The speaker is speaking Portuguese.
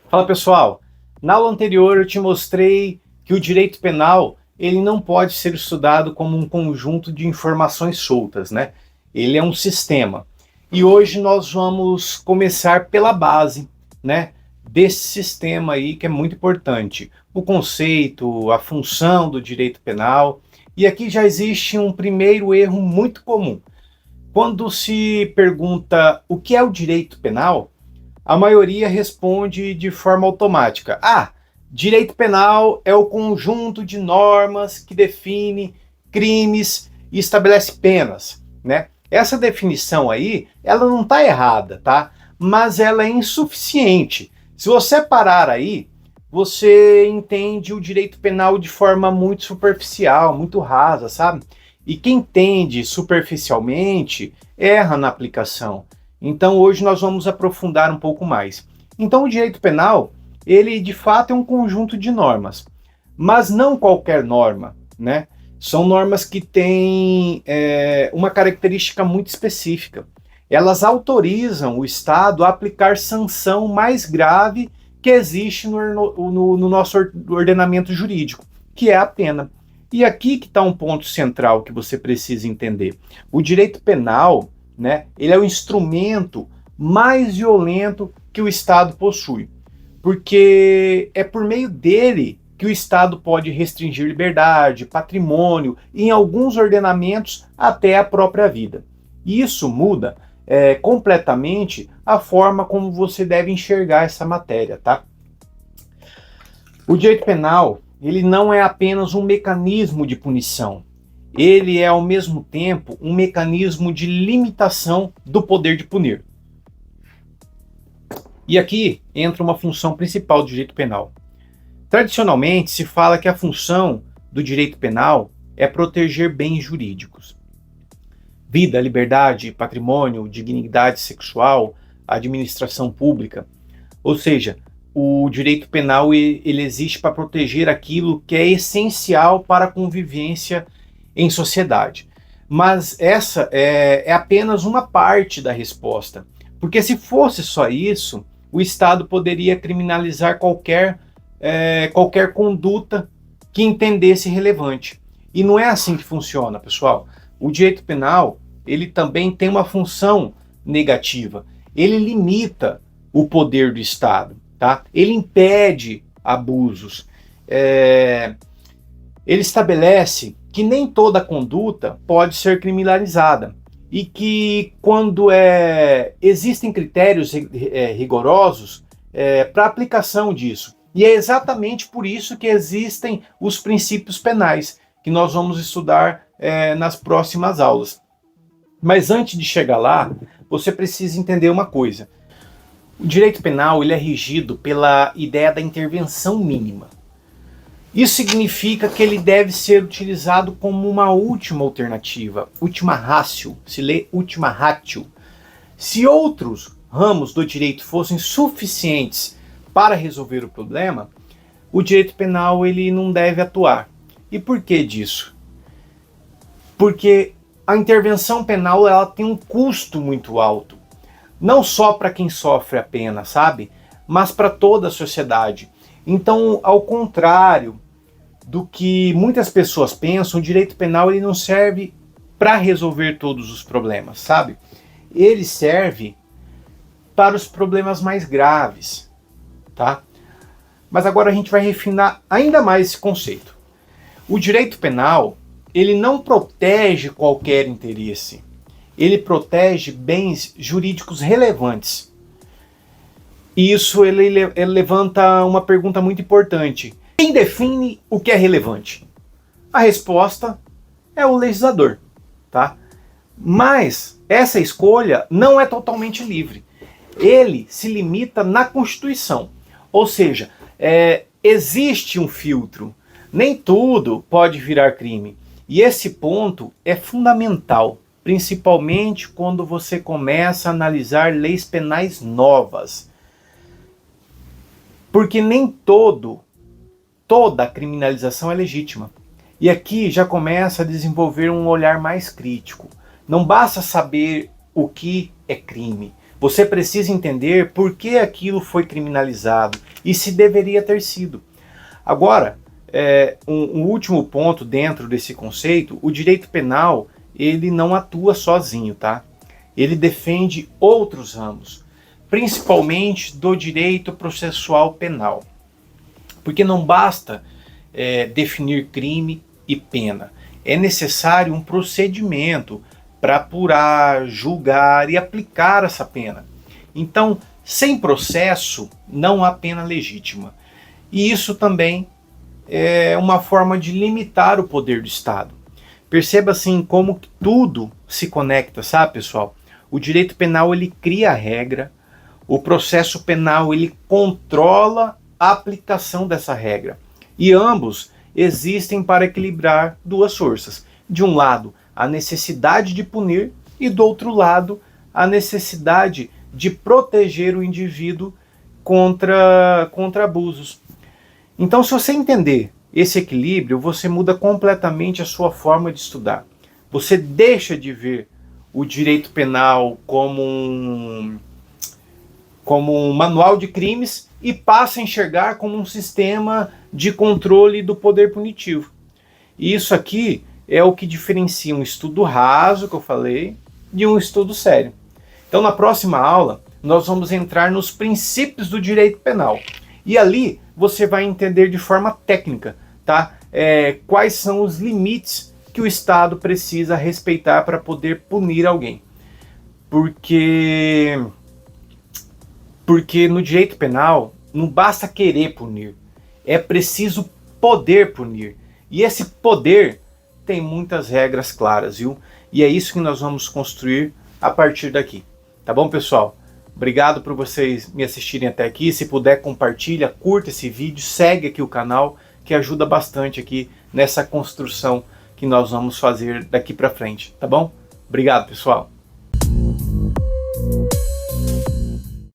Fala pessoal, na aula anterior eu te mostrei que o direito penal ele não pode ser estudado como um conjunto de informações soltas, né? Ele é um sistema. E hoje nós vamos começar pela base, né? Desse sistema aí que é muito importante. O conceito, a função do direito penal. E aqui já existe um primeiro erro muito comum. Quando se pergunta o que é o direito penal, a maioria responde de forma automática. Direito penal é o conjunto de normas que define crimes e estabelece penas, né? Essa definição aí, ela não está errada, tá? Mas ela é insuficiente. Se você parar aí, você entende o direito penal de forma muito superficial, muito rasa, sabe? E quem entende superficialmente erra na aplicação. Então hoje nós vamos aprofundar um pouco mais. Então o direito penal, ele de fato é um conjunto de normas, mas não qualquer norma, né? São normas que têm uma característica muito específica. Elas autorizam o Estado a aplicar sanção mais grave que existe no nosso ordenamento jurídico, que é a pena. E aqui que está um ponto central que você precisa entender. O direito penal, né, ele é o instrumento mais violento que o Estado possui, porque é por meio dele que o Estado pode restringir liberdade, patrimônio e, em alguns ordenamentos, até a própria vida. E isso muda completamente a forma como você deve enxergar essa matéria, tá? O direito penal, ele não é apenas um mecanismo de punição. Ele é, ao mesmo tempo, um mecanismo de limitação do poder de punir. E aqui entra uma função principal do direito penal. Tradicionalmente, se fala que a função do direito penal é proteger bens jurídicos. Vida, liberdade, patrimônio, dignidade sexual, administração pública. Ou seja, o direito penal ele existe para proteger aquilo que é essencial para a convivência em sociedade. Mas essa é apenas uma parte da resposta. Porque se fosse só isso, o Estado poderia criminalizar qualquer conduta que entendesse relevante. E não é assim que funciona, pessoal. O direito penal, ele também tem uma função negativa. Ele limita o poder do Estado, tá? Ele impede abusos. Ele estabelece que nem toda conduta pode ser criminalizada e que quando existem critérios rigorosos para aplicação disso. E é exatamente por isso que existem os princípios penais, que nós vamos estudar nas próximas aulas. Mas antes de chegar lá, você precisa entender uma coisa. O direito penal ele é regido pela ideia da intervenção mínima. Isso significa que ele deve ser utilizado como uma última alternativa, ultima ratio, se lê ultima ratio. Se outros ramos do direito fossem suficientes para resolver o problema, o direito penal ele não deve atuar. E por que disso? Porque a intervenção penal ela tem um custo muito alto. Não só para quem sofre a pena, sabe? Mas para toda a sociedade. Então, ao contrário do que muitas pessoas pensam, o direito penal ele não serve para resolver todos os problemas, sabe? Ele serve para os problemas mais graves, tá? Mas agora a gente vai refinar ainda mais esse conceito. O direito penal, ele não protege qualquer interesse. Ele protege bens jurídicos relevantes. E isso ele levanta uma pergunta muito importante. Quem define o que é relevante? A resposta é o legislador, tá? Mas essa escolha não é totalmente livre. Ele se limita na Constituição. Ou seja, existe um filtro. Nem tudo pode virar crime. E esse ponto é fundamental, principalmente quando você começa a analisar leis penais novas. Porque nem toda criminalização é legítima. E aqui já começa a desenvolver um olhar mais crítico. Não basta saber o que é crime. Você precisa entender por que aquilo foi criminalizado e se deveria ter sido. Agora, um último ponto dentro desse conceito: o direito penal, ele não atua sozinho, tá? Ele defende outros ramos, principalmente do direito processual penal. Porque não basta definir crime e pena. É necessário um procedimento para apurar, julgar e aplicar essa pena. Então, sem processo, não há pena legítima. E isso também é uma forma de limitar o poder do Estado. Perceba assim como tudo se conecta, sabe, pessoal? O direito penal, ele cria a regra, o processo penal, ele controla a aplicação dessa regra. E ambos existem para equilibrar duas forças. De um lado, a necessidade de punir, e do outro lado, a necessidade de proteger o indivíduo contra abusos. Então, se você entender esse equilíbrio, você muda completamente a sua forma de estudar. Você deixa de ver o direito penal como um manual de crimes e passa a enxergar como um sistema de controle do poder punitivo. E isso aqui é o que diferencia um estudo raso, que eu falei, de um estudo sério. Então, na próxima aula, nós vamos entrar nos princípios do direito penal. E ali você vai entender de forma técnica, tá? Quais são os limites que o Estado precisa respeitar para poder punir alguém. Porque no direito penal não basta querer punir, é preciso poder punir. E esse poder tem muitas regras claras, viu? E é isso que nós vamos construir a partir daqui. Tá bom, pessoal? Obrigado por vocês me assistirem até aqui. Se puder, compartilha, curta esse vídeo, segue aqui o canal, que ajuda bastante aqui nessa construção que nós vamos fazer daqui para frente, tá bom? Obrigado, pessoal.